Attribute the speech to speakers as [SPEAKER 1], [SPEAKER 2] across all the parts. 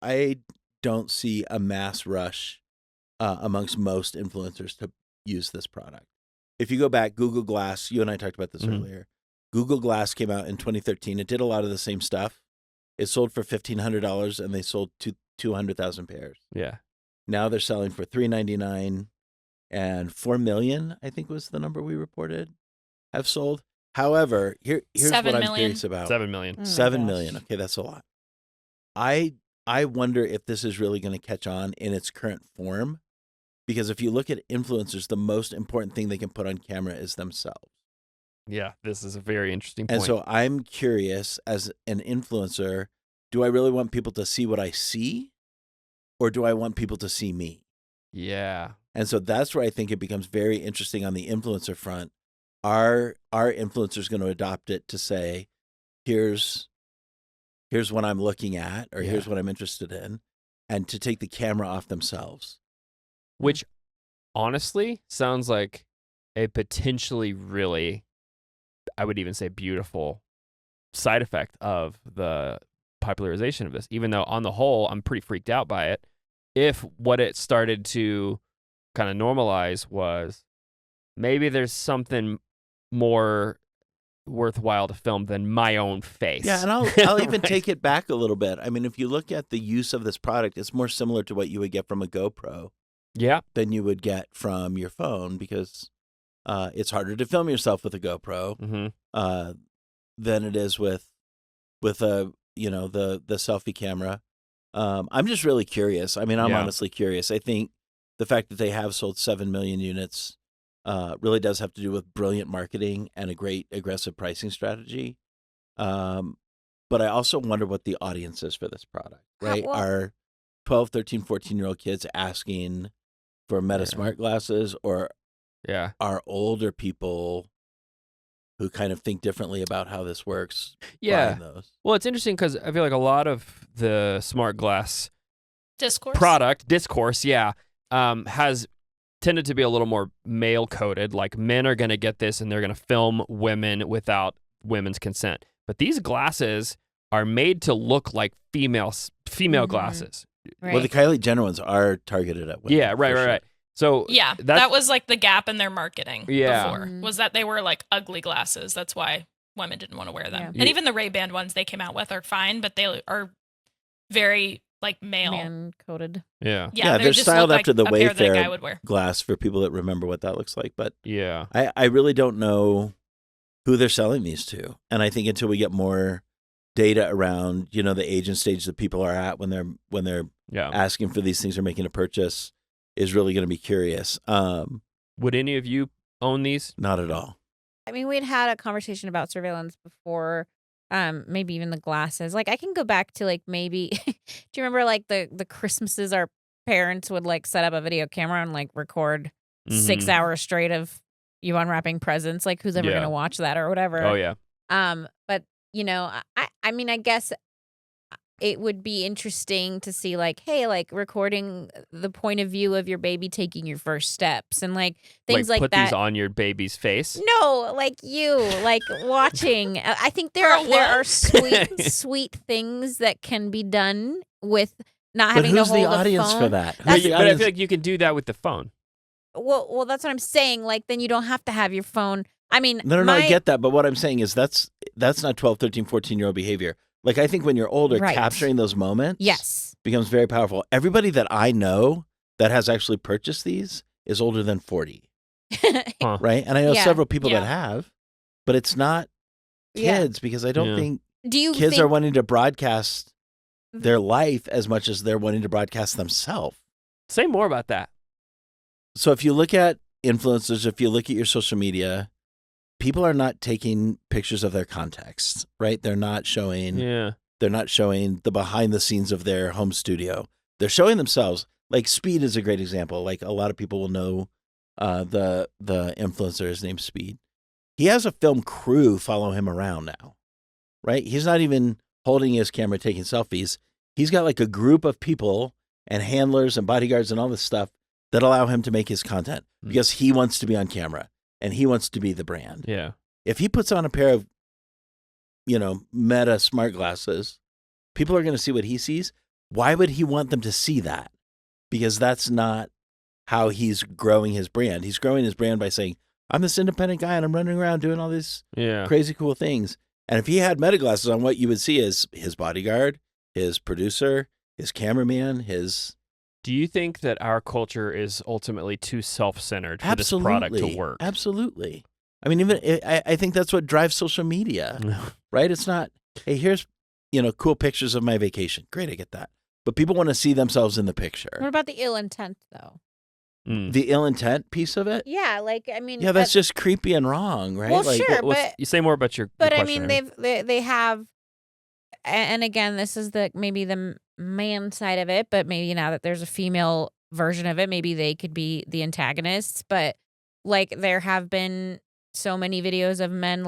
[SPEAKER 1] I don't see a mass rush amongst most influencers to use this product. If you go back, Google Glass, you and I talked about this earlier. Google Glass came out in 2013. It did a lot of the same stuff. It sold for $1,500 and they sold 200,000 pairs.
[SPEAKER 2] Yeah.
[SPEAKER 1] Now they're selling for $399 and 4 million, I think was the number we reported, have sold. However, here's what I'm curious about.
[SPEAKER 2] 7 million.
[SPEAKER 1] 7 million. Okay, that's a lot. I wonder if this is really going to catch on in its current form, because if you look at influencers, the most important thing they can put on camera is themselves.
[SPEAKER 2] Yeah, this is a very interesting point.
[SPEAKER 1] And so I'm curious, as an influencer, do I really want people to see what I see, or do I want people to see me?
[SPEAKER 2] Yeah.
[SPEAKER 1] And so that's where I think it becomes very interesting on the influencer front. Are influencers going to adopt it to say, here's what I'm looking at, or here's what I'm interested in, and to take the camera off themselves?
[SPEAKER 2] Which honestly sounds like a potentially really, I would even say, beautiful side effect of the popularization of this, even though on the whole, I'm pretty freaked out by it. If what it started to kind of normalize was maybe there's something more worthwhile to film than my own face.
[SPEAKER 1] Yeah, and I'll even take it back a little bit. I mean, if you look at the use of this product, it's more similar to what you would get from a GoPro than you would get from your phone, because it's harder to film yourself with a GoPro than it is with a the selfie camera. I'm just really curious. I mean, I'm honestly curious. I think the fact that they have sold 7 million units really does have to do with brilliant marketing and a great aggressive pricing strategy. But I also wonder what the audience is for this product, right? Are 12, 13, 14-year-old kids asking for Meta SmartGlasses, or are older people who kind of think differently about how this works buying those?
[SPEAKER 2] Well, it's interesting because I feel like a lot of the smart glass discourse, has tended to be a little more male coded. Like, men are going to get this and they're going to film women without women's consent. But these glasses are made to look like female glasses.
[SPEAKER 3] Right.
[SPEAKER 1] Well, the Kylie Jenner ones are targeted at women.
[SPEAKER 2] Yeah, right. So
[SPEAKER 4] that was like the gap in their marketing before, was that they were like ugly glasses. That's why women didn't want to wear them. And even the Ray-Ban ones they came out with are fine, but they are very like
[SPEAKER 3] man-coded.
[SPEAKER 1] Yeah, they're styled after the Wayfair glass for people that remember what that looks like. But I really don't know who they're selling these to. And I think until we get more data around, the age and stage that people are at when they're asking for these things or making a purchase, is really going to be curious.
[SPEAKER 2] Would any of you own these?
[SPEAKER 1] Not at all.
[SPEAKER 3] I mean, we'd had a conversation about surveillance before, maybe even the glasses. Like, I can go back to, like, maybe, do you remember, like, the Christmases our parents would, like, set up a video camera and, like, record 6 hours straight of you unwrapping presents? Like, who's ever going to watch that or whatever?
[SPEAKER 2] Oh, yeah.
[SPEAKER 3] But, I mean, I guess it would be interesting to see, like, hey, like, recording the point of view of your baby taking your first steps and, like, things like
[SPEAKER 2] put
[SPEAKER 3] that.
[SPEAKER 2] These on your baby's face?
[SPEAKER 3] No, like you, like, watching. I think there are sweet things that can be done with not having to hold a phone.
[SPEAKER 1] Who's the audience for that?
[SPEAKER 2] But I feel like you can do that with the phone.
[SPEAKER 3] Well, that's what I'm saying. Like, then you don't have to have your phone. I mean,
[SPEAKER 1] no, I get that. But what I'm saying is that's not 12, 13, 14-year-old behavior. Like, I think when you're older, capturing those moments becomes very powerful. Everybody that I know that has actually purchased these is older than 40, right? And I know several people that have, but it's not kids because I don't think kids are wanting to broadcast their life as much as they're wanting to broadcast themselves.
[SPEAKER 2] Say more about that.
[SPEAKER 1] So if you look at influencers, if you look at your social media, people are not taking pictures of their context, right? They're not showing the behind the scenes of their home studio. They're showing themselves. Like, Speed is a great example. Like, a lot of people will know the influencer is named Speed. He has a film crew follow him around now, right? He's not even holding his camera taking selfies. He's got like a group of people and handlers and bodyguards and all this stuff that allow him to make his content because he wants to be on camera. And he wants to be the brand.
[SPEAKER 2] Yeah.
[SPEAKER 1] If he puts on a pair of, Meta SmartGlasses, people are going to see what he sees. why would he want them to see that? Because that's not how he's growing his brand. He's growing his brand by saying, I'm this independent guy and I'm running around doing all these crazy cool things. And if he had Meta glasses on, what you would see is his bodyguard, his producer, his cameraman, his...
[SPEAKER 2] Do you think that our culture is ultimately too self-centered for this product to work?
[SPEAKER 1] Absolutely. I mean, I think that's what drives social media, right? It's not, hey, here's, cool pictures of my vacation. Great, I get that. But people want to see themselves in the picture.
[SPEAKER 3] What about the ill intent, though?
[SPEAKER 1] The ill intent piece of it?
[SPEAKER 3] Yeah, I mean...
[SPEAKER 1] Yeah, that's just creepy and wrong, right?
[SPEAKER 3] Well, sure, but...
[SPEAKER 2] You say more about your
[SPEAKER 3] But,
[SPEAKER 2] question,
[SPEAKER 3] I mean, they have... And again, this is maybe the man side of it, but maybe now that there's a female version of it, maybe they could be the antagonists. But, there have been so many videos of men,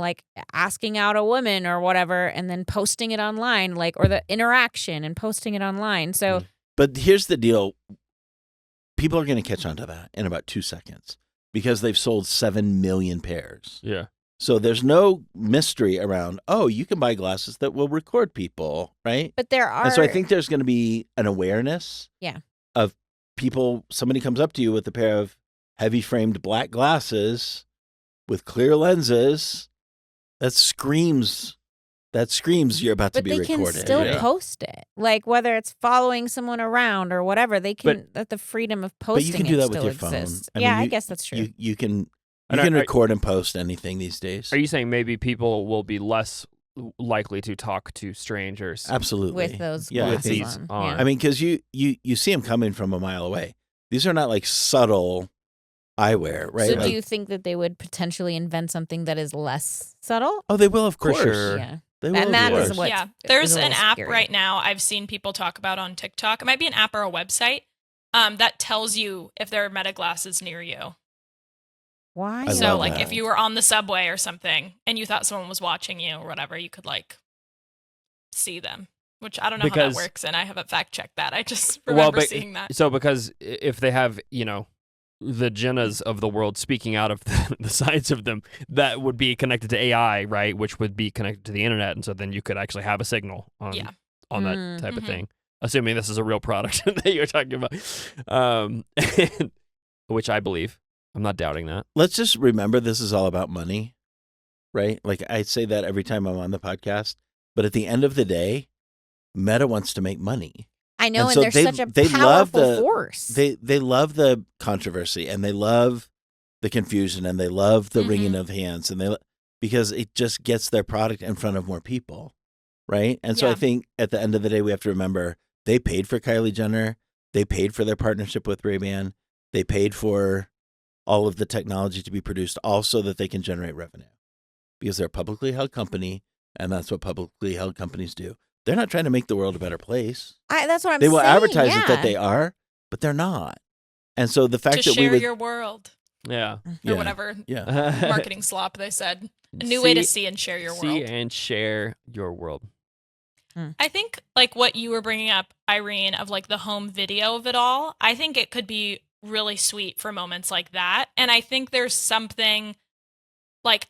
[SPEAKER 3] asking out a woman or whatever, and then posting it online, or the interaction and posting it online. So...
[SPEAKER 1] But here's the deal. People are going to catch on to that in about 2 seconds because they've sold 7 million pairs.
[SPEAKER 2] Yeah.
[SPEAKER 1] So there's no mystery around, you can buy glasses that will record people, right?
[SPEAKER 3] But there are...
[SPEAKER 1] And so I think there's going to be an awareness of people. Somebody comes up to you with a pair of heavy framed black glasses with clear lenses. That screams you're about to be recorded.
[SPEAKER 3] But they can still post it. Whether it's following someone around or whatever, they can, the freedom of posting.
[SPEAKER 1] But you can do that with your
[SPEAKER 3] exists.
[SPEAKER 1] phone.
[SPEAKER 3] I guess that's true.
[SPEAKER 1] You can record and post anything these days.
[SPEAKER 2] Are you saying maybe people will be less likely to talk to strangers?
[SPEAKER 1] Absolutely.
[SPEAKER 3] With those glasses on.
[SPEAKER 1] Yeah. I mean, because you see them coming from a mile away. These are not subtle eyewear, right?
[SPEAKER 3] So do you think that they would potentially invent something that is less subtle?
[SPEAKER 1] Oh, they will, of course.
[SPEAKER 2] Sure.
[SPEAKER 3] Yeah.
[SPEAKER 1] And
[SPEAKER 3] that is what.
[SPEAKER 4] There's an app right now I've seen people talk about on TikTok. It might be an app or a website that tells you if there are Meta glasses near you.
[SPEAKER 3] Why?
[SPEAKER 4] So if you were on the subway or something and you thought someone was watching you or whatever, you could see them. Which I don't know how that works, and I haven't fact checked that. I just remember seeing that.
[SPEAKER 2] So because if they have, the Jennas of the world speaking out of the sides of them, that would be connected to AI, right? Which would be connected to the internet, and so then you could actually have a signal on that type of thing. Assuming this is a real product that you're talking about, which I believe. I'm not doubting that.
[SPEAKER 1] Let's just remember this is all about money, right? I say that every time I'm on the podcast, but at the end of the day, Meta wants to make money.
[SPEAKER 3] I know, and so they're such a powerful force.
[SPEAKER 1] They love the controversy, and they love the confusion, and they love the wringing of hands, and because it just gets their product in front of more people, right? And so I think at the end of the day, we have to remember they paid for Kylie Jenner, they paid for their partnership with Ray-Ban, they paid for all of the technology to be produced, also that they can generate revenue, because they're a publicly held company, and that's what publicly held companies do. They're not trying to make the world a better place.
[SPEAKER 3] That's what I'm saying.
[SPEAKER 1] They will advertise it that they are, but they're not. And so the fact that we would...
[SPEAKER 4] share your world.
[SPEAKER 2] Yeah.
[SPEAKER 4] Or whatever marketing slop they said. A new way to see and share your world.
[SPEAKER 2] See and share your world.
[SPEAKER 4] I think what you were bringing up, Irene, of the home video of it all, I think it could be really sweet for moments like that. And I think there's something...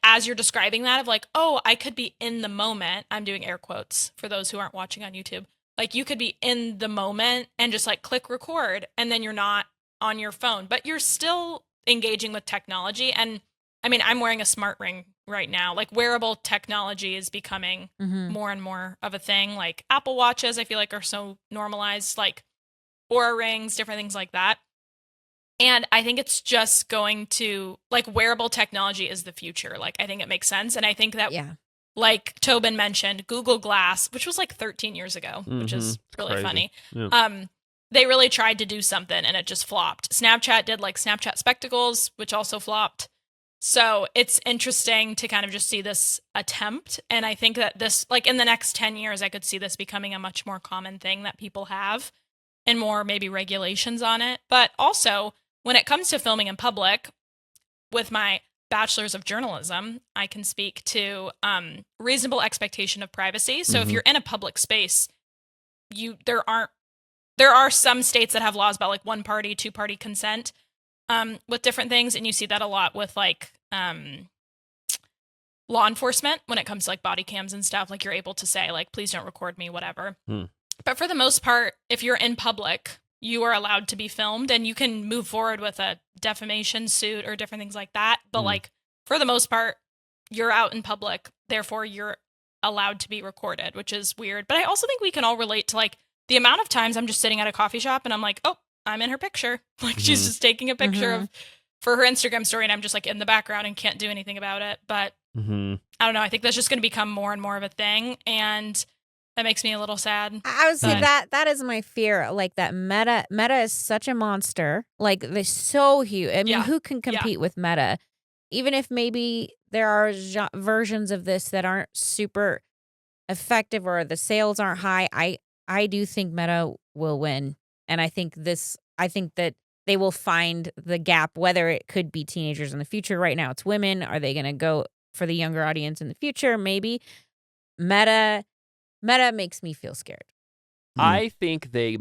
[SPEAKER 4] as you're describing that of I could be in the moment. I'm doing air quotes for those who aren't watching on YouTube. You could be in the moment and just click record, and then you're not on your phone, but you're still engaging with technology. And I mean, I'm wearing a smart ring right now. Wearable technology is becoming more and more of a thing. Apple Watches, I feel are so normalized, Oura rings, different things like that. And I think it's just going to, wearable technology is the future. I think it makes sense. And I think that, Tobin mentioned, Google Glass, which was 13 years ago, which is really funny. Yeah. They really tried to do something and it just flopped. Snapchat did Snapchat Spectacles, which also flopped. So it's interesting to kind of just see this attempt. And I think that this, in the next 10 years, I could see this becoming a much more common thing that people have and more maybe regulations on it. But also, when it comes to filming in public, with my bachelor's of journalism, I can speak to reasonable expectation of privacy. So if you're in a public space, there are some states that have laws about one-party, two-party consent with different things, and you see that a lot with law enforcement when it comes to body cams and stuff. You're able to say please don't record me, whatever. But for the most part, if you're in public, you are allowed to be filmed and you can move forward with a defamation suit or different things like that. But like for the most part, you're out in public, therefore you're allowed to be recorded, which is weird. But I also think we can all relate to like the amount of times I'm just sitting at a coffee shop and I'm like, oh, I'm in her picture. Like she's just taking a picture for her Instagram story and I'm just like in the background and can't do anything about it. But I don't know. I think that's just going to become more and more of a thing. And that makes me a little sad.
[SPEAKER 3] I would say that is my fear. Like that Meta is such a monster. Like they're so huge. I mean, who can compete with Meta? Even if maybe there are versions of this that aren't super effective or the sales aren't high, I do think Meta will win. And I think that they will find the gap, whether it could be teenagers in the future. Right now it's women. Are they going to go for the younger audience in the future? Maybe. Meta makes me feel scared.
[SPEAKER 2] I think they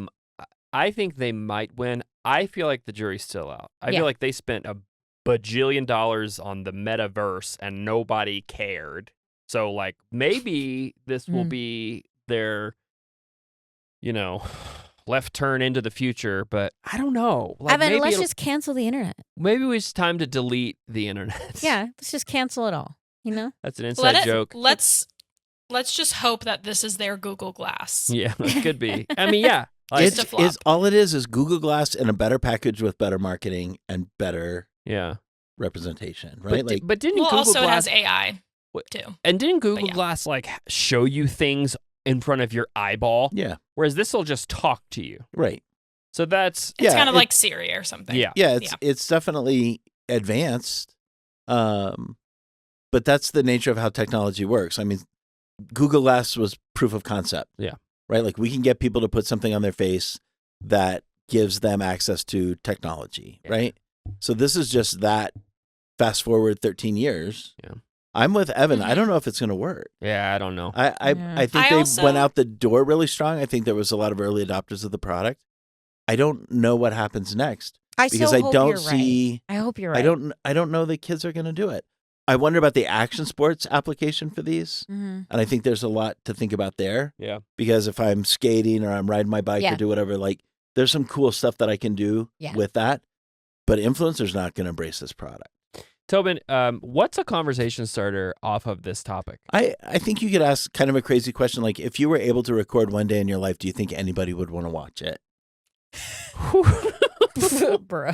[SPEAKER 2] might win. I feel like the jury's still out. I feel like they spent $1 bajillion on the metaverse and nobody cared. So like maybe this will be their, left turn into the future, but I don't know. Like,
[SPEAKER 3] Evan, let's just cancel the internet.
[SPEAKER 2] Maybe it's time to delete the internet.
[SPEAKER 3] Yeah, let's just cancel it all.
[SPEAKER 2] That's an inside joke.
[SPEAKER 4] Let's just hope that this is their Google Glass.
[SPEAKER 2] Yeah, it could be. I mean, yeah.
[SPEAKER 1] It's all it is Google Glass in a better package with better marketing and better representation, right?
[SPEAKER 2] But didn't Google
[SPEAKER 4] also
[SPEAKER 2] Glass,
[SPEAKER 4] it has AI too.
[SPEAKER 2] And didn't Google Glass like show you things in front of your eyeball?
[SPEAKER 1] Yeah.
[SPEAKER 2] Whereas this will just talk to you.
[SPEAKER 1] Right.
[SPEAKER 2] So it's
[SPEAKER 4] kind of like Siri or something.
[SPEAKER 2] Yeah.
[SPEAKER 1] Yeah, it's definitely advanced. But that's the nature of how technology works. I mean, Google Glass was proof of concept.
[SPEAKER 2] Yeah.
[SPEAKER 1] Right? Like we can get people to put something on their face that gives them access to technology, right? So this is just that fast forward 13 years.
[SPEAKER 2] Yeah.
[SPEAKER 1] I'm with Evan. I don't know if it's going to work.
[SPEAKER 2] Yeah, I don't know.
[SPEAKER 1] I think they went out the door really strong. I think there was a lot of early adopters of the product. I don't know what happens next because I don't see.
[SPEAKER 3] I hope you're right.
[SPEAKER 1] I don't know that kids are going to do it. I wonder about the action sports application for these, and I think there's a lot to think about there.
[SPEAKER 2] Yeah,
[SPEAKER 1] because if I'm skating or I'm riding my bike or do whatever, like there's some cool stuff that I can do with that. But influencers not going to embrace this product.
[SPEAKER 2] Tobin, what's a conversation starter off of this topic?
[SPEAKER 1] I think you could ask kind of a crazy question, like if you were able to record one day in your life, do you think anybody would want to watch it?
[SPEAKER 3] Bro.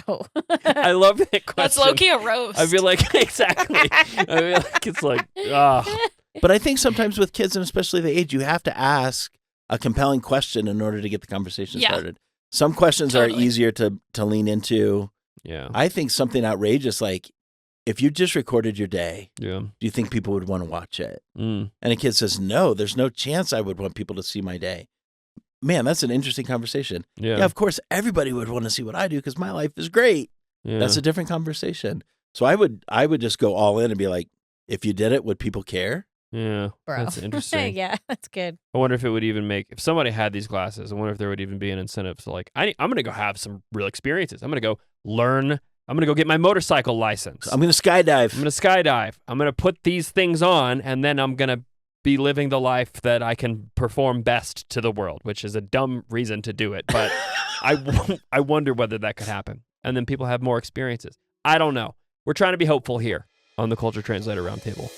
[SPEAKER 2] I love that question.
[SPEAKER 4] That's low-key a roast.
[SPEAKER 2] I feel like, exactly. I feel like it's like,
[SPEAKER 1] But I think sometimes with kids, and especially the age, you have to ask a compelling question in order to get the conversation started. Some questions are easier to lean into.
[SPEAKER 2] Yeah.
[SPEAKER 1] I think something outrageous, like if you just recorded your day, do you think people would want to watch it? And a kid says, no, there's no chance I would want people to see my day. Man, that's an interesting conversation. Yeah, of course, everybody would want to see what I do because my life is great. Yeah. That's a different conversation. So I would just go all in and be like, if you did it, would people care?
[SPEAKER 2] Yeah,
[SPEAKER 3] bro.
[SPEAKER 2] That's interesting.
[SPEAKER 3] Yeah, that's good.
[SPEAKER 2] I wonder if it would even if somebody had these glasses, I wonder if there would even be an incentive to like, I'm going to go have some real experiences. I'm going to go learn. I'm going to go get my motorcycle license.
[SPEAKER 1] I'm going to skydive.
[SPEAKER 2] I'm going to put these things on, and then I'm going to be living the life that I can perform best to the world, which is a dumb reason to do it. But I wonder whether that could happen. And then people have more experiences. I don't know. We're trying to be hopeful here on the Culture Translator Roundtable.